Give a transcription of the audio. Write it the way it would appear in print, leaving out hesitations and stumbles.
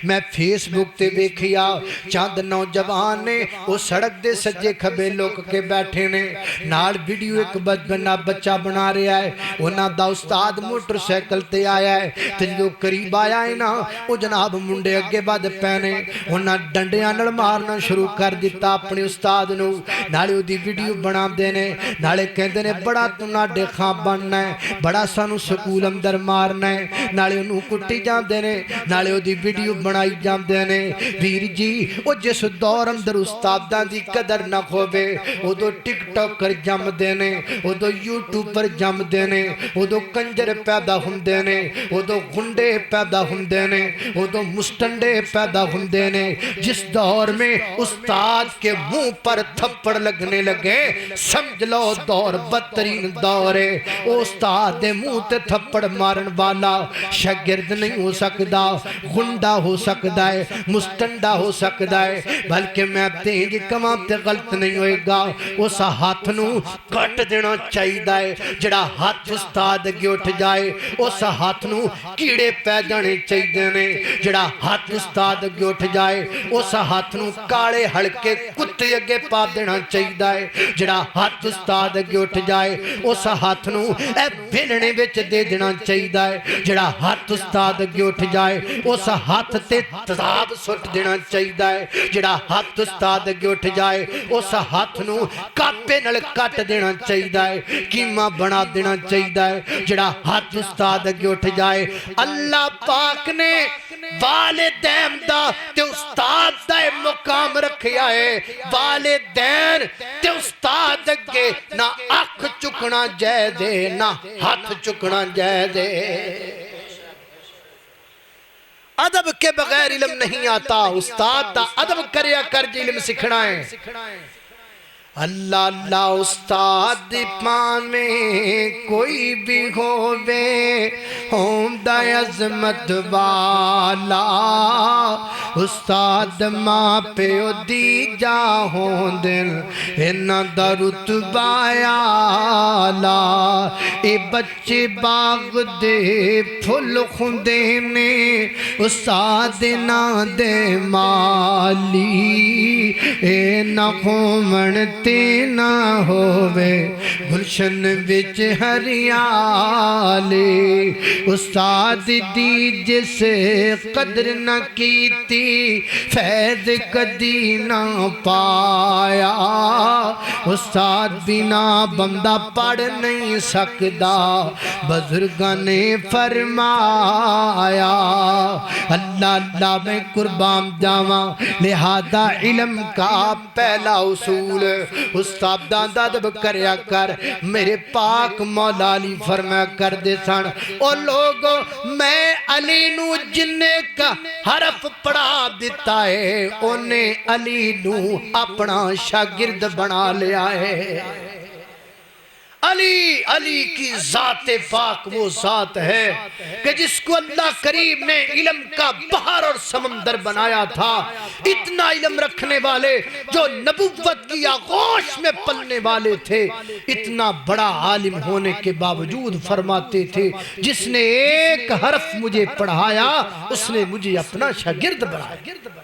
میں فیس بک تے ویکھیا چند نوجوان نے وہ سڑک دے سجے کھبے لوگ کے بیٹھے نے نال ویڈیو ایک بنا بچہ بنا رہا ہے انہاں دا استاد موٹر سائیکل تے آیا ہے تے جو قریب آیا ہے نا وہ جناب منڈے اگے بعد پہنے انہاں ڈنڈیاں نال مارنا شروع کر دیتا اپنے استاد نو نالے دی ویڈیو بنا دینے نالے کہندے نے بڑا تو ناڈے خاں بننا ہے بڑا سانو سکول اندر مارنا ہے نالے انہوں کٹی جان دینے نالے دی ویڈیو بنائی جان دینے ویر جی وہ جس دور اندر استاداں دی قدر نہ کھوے وہ دو ٹک ٹاک کر جم دینے وہ دو یوٹیوب پر جم دینے وہ دو کنجر پیدا ہم دینے وہ دو گنڈے پیدا ہم دینے وہ دو مستنڈے پیدا ہم دینے جس دور میں استاد کے منہ پر تھپڑ لگنے لگے سمجھ لو دور بدترین دور ہے استاد دے منہ تے تھپڑ مارن والا شاگرد نہیں ہو سکتا گنڈا ہو سکتا ہے مستنڈا ہو سکتا ہے بلکہ میں تینج کمام تے غلط نہیں ہوئے گا اس ہاتھ نو کٹ دینا چاہیے ہے جڑا ہاتھ استاد کے اٹھ جائے اس ہاتھ نو کیڑے پہ جانے چاہیے نے جڑا ہاتھ استاد کے اٹھ جائے اس ہاتھ نو کاڑے ہڑکے کتے اگے پا دینا چاہیے ہے جڑا ہاتھ استاد کے اٹھ جائے اس ہاتھ نو اے بھیلنے وچ دے دینا چاہیے ہے جڑا ہاتھ استاد کے اٹھ جائے اس ہاتھ تے تذاب سٹ دینا چاہیے ہے جڑا ہاتھ استاد کے اٹھ جائے اس ہاتھ نو کاپے نل کٹ دینا چاہیے ہے کیمہ بنا دینا چاہیے ہے جڑا ہاتھ استاد کے اٹھ جائے اللہ پاک نے والدین دا تے استاد دا مقام رکھیا ہے والدین تے استاد کے نہ اکھ چکنا جائے دے نہ ہاتھ چکنا جائے دے ادب کے بغیر علم نہیں آتا استاد دا ادب کریا کر جی علم سکھنا ہے اللہ اللہ استاد دی پان میں کوئی بھی ہووے ہوندہ عظمت والا استاد ماں پیو دی جا ہوندن انہ دا رتبہ آلا اے بچے باغ دے پھل خوندینے استاد نہ دے مالی اے نہ خومن نہ ہووے گلشن وچ ہریالی استاد دی جس قدر نہ کیتی فیض کدی نہ پایا استاد بنا بندہ پڑھ نہیں سکدا بزرگاں نے فرمایا اللہ اللہ میں قربان جاواں لہذا علم کا پہلا اصول استاداں دا ادب کریا کر میرے پاک مولا علی فرمایا کر دے سن او لوگو میں علی نو جننے کا حرف پڑھا دیتا ہے انہیں علی نو اپنا شاگرد بنا لیا ہے علی علی کی ذات پاک وہ ذات ہے کہ جس کو اللہ کریم نے علم کا بحر اور سمندر بنایا تھا اتنا علم رکھنے والے جو نبوت کی آغوش میں پلنے والے تھے اتنا بڑا عالم ہونے کے باوجود فرماتے تھے جس نے ایک حرف مجھے پڑھایا اس نے مجھے اپنا شاگرد بنایا